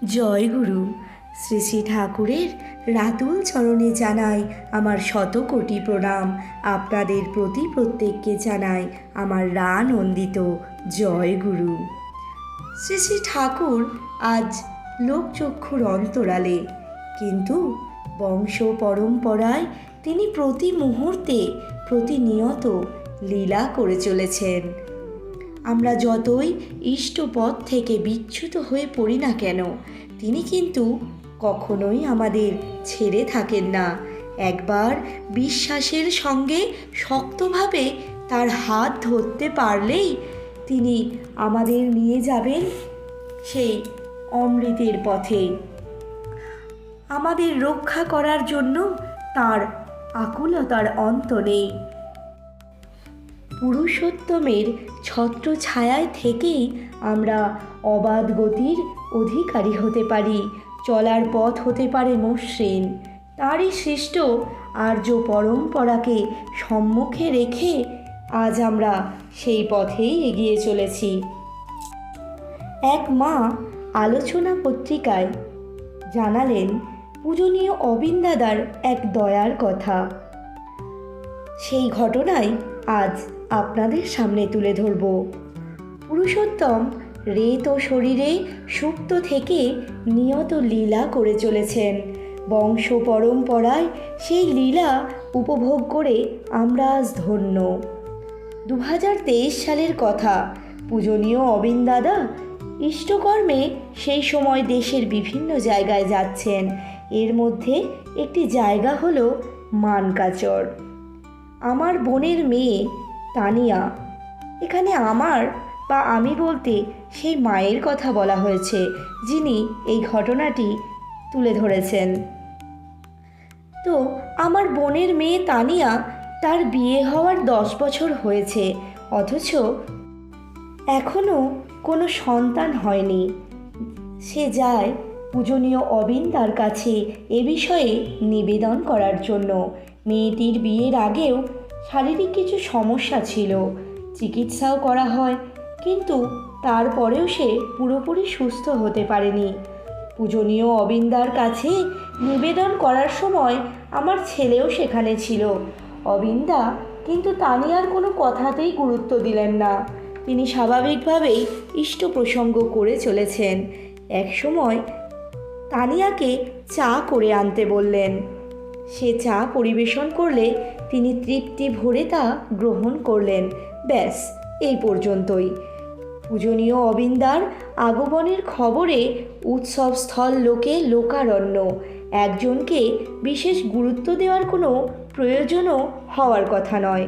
জয় গুরু। শ্রী শ্রী ঠাকুরের রাতুল চরণে জানাই আমার শতকোটি প্রণাম। আপনাদের প্রতি প্রত্যেককে জানাই আমার রানন্দিত জয় গুরু। শ্রী শ্রী ঠাকুর আজ লোকচক্ষুর অন্তরালে, কিন্তু বংশ পরম্পরায় তিনি প্রতি মুহূর্তে প্রতিনিয়ত লীলা করে চলেছেন। আমরা যতই ইষ্টপথ থেকে বিচ্যুত হয়ে পড়ি না কেন, তিনি কিন্তু কখনোই আমাদের ছেড়ে থাকেন না। একবার বিশ্বাসের সঙ্গে শক্তভাবে তার হাত ধরতে পারলেই তিনি আমাদের নিয়ে যাবেন সেই অমৃতের পথে। আমাদের রক্ষা করার জন্য তার আকুলতার অন্ত নেই। পুরুষোত্তমের ছত্রছায়ায় থেকেই আমরা অবাধ গতির অধিকারী হতে পারি। চলার পথ হতে পারে মসৃণ। তারই সৃষ্ট আর্য পরম্পরাকে সম্মুখে রেখে আজ আমরা সেই পথেই এগিয়ে চলেছি। এক মা আলোচনা পত্রিকায় জানালেন পূজনীয় অবিন দাদার এক দয়ার কথা। সেই ঘটনাই আজ আপনাদের সামনে তুলে ধরব। পুরুষোত্তম রেত ও শরীরে সুপ্ত থেকে নিয়ত লীলা করে চলেছেন। বংশ পরম্পরায় সেই লীলা উপভোগ করে আমরা আজ ধন্য। 2023 সালের কথা। পূজনীয় অবিন দাদা ইষ্টকর্মে সেই সময় দেশের বিভিন্ন জায়গায় যাচ্ছেন। এর মধ্যে একটি জায়গা হলো মানকাচর। আমার বোনের মেয়ে তানিয়া, এখানে আমার বা আমি বলতে সেই মায়ের কথা বলা হয়েছে যিনি এই ঘটনাটি তুলে ধরেছেন। তো আমার বোনের মেয়ে তানিয়া, তার বিয়ে হওয়ার 10 বছর হয়েছে, অথচ এখনও কোনো সন্তান হয়নি। সে যায় পূজনীয় অবিন দার কাছে এ বিষয়ে নিবেদন করার জন্য। মেয়েটির বিয়ের আগেও শারীরিক কিছু সমস্যা ছিল, চিকিৎসাও করা হয়, কিন্তু তারপরেও সে পুরোপুরি সুস্থ হতে পারেনি। পূজনীয় অবিন দার কাছে নিবেদন করার সময় আমার ছেলেও সেখানে ছিল। অবিন দা কিন্তু তানিয়ার কোনো কথাতেই গুরুত্ব দিলেন না। তিনি স্বাভাবিকভাবেই ইষ্ট প্রসঙ্গ করে চলেছেন। এক সময় তানিয়াকে চা করে আনতে বললেন। সে চা পরিবেশন করলে তিনি তৃপ্তি ভরে তা গ্রহণ করলেন। ব্যাস, এই পর্যন্তই। পূজনীয় অবিন দার আগমনের খবরে উৎসবস্থল লোকে লোকারণ্য। একজনকে বিশেষ গুরুত্ব দেওয়ার কোনো প্রয়োজনও হওয়ার কথা নয়।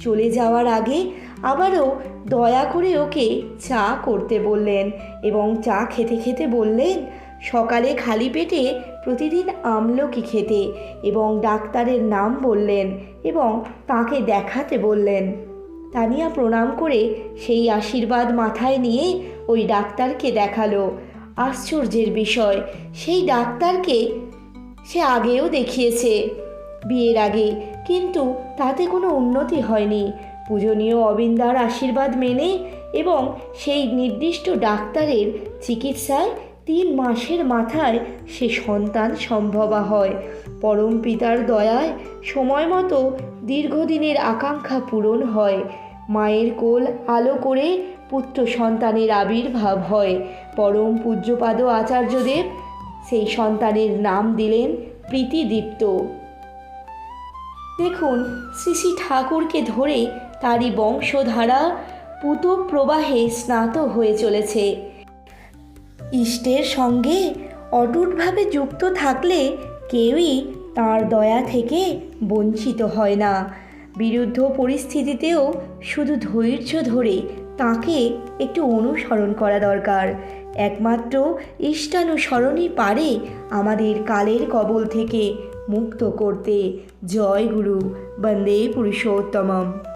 চলে যাওয়ার আগে আবারও দয়া করে ওকে চা করতে বললেন এবং চা খেতে খেতে বললেন, সকালে খালি পেটে প্রতিদিন আমলকি খেতে, এবং ডাক্তারের নাম বললেন এবং তাকে দেখাতে বললেন। তানিয়া প্রণাম করে সেই আশীর্বাদ মাথায় নিয়ে ওই ডাক্তারকে দেখালো। আশ্চর্যের বিষয়, সেই ডাক্তারকে সে আগেও দেখিয়েছে বিয়ের আগে, কিন্তু তাতে কোনো উন্নতি হয়নি। পূজনীয় অবিন দার আশীর্বাদ মেনে এবং সেই নির্দিষ্ট ডাক্তারের চিকিৎসায় 3 মাসের মাথায় সে সন্তান সম্ভবা হয়। পরম পিতার দয়ায় সময় মতো দীর্ঘদিনের আকাঙ্ক্ষা পূরণ হয়। মায়ের কোল আলো করে পুত্র সন্তানের আবির্ভাব হয়। পরম পূজ্যপাদ আচার্যদেব সেই সন্তানের নাম দিলেন প্রীতিদীপ্ত। দেখুন, শ্রী শ্রী ঠাকুরকে ধরে তারই বংশধারা পুত প্রবাহে স্নাত হয়ে চলেছে। ইষ্টের সঙ্গে অটুটভাবে যুক্ত থাকলে কেউই তার দয়া থেকে বঞ্চিত হয় না। বিরুদ্ধ পরিস্থিতিতেও শুধু ধৈর্য ধরে তাকে একটু অনুসরণ করা দরকার। একমাত্র ইষ্টানুসরণই পারে আমাদের কালের কবল থেকে মুক্ত করতে। জয় গুরু। বন্দে পুরুষোত্তমম।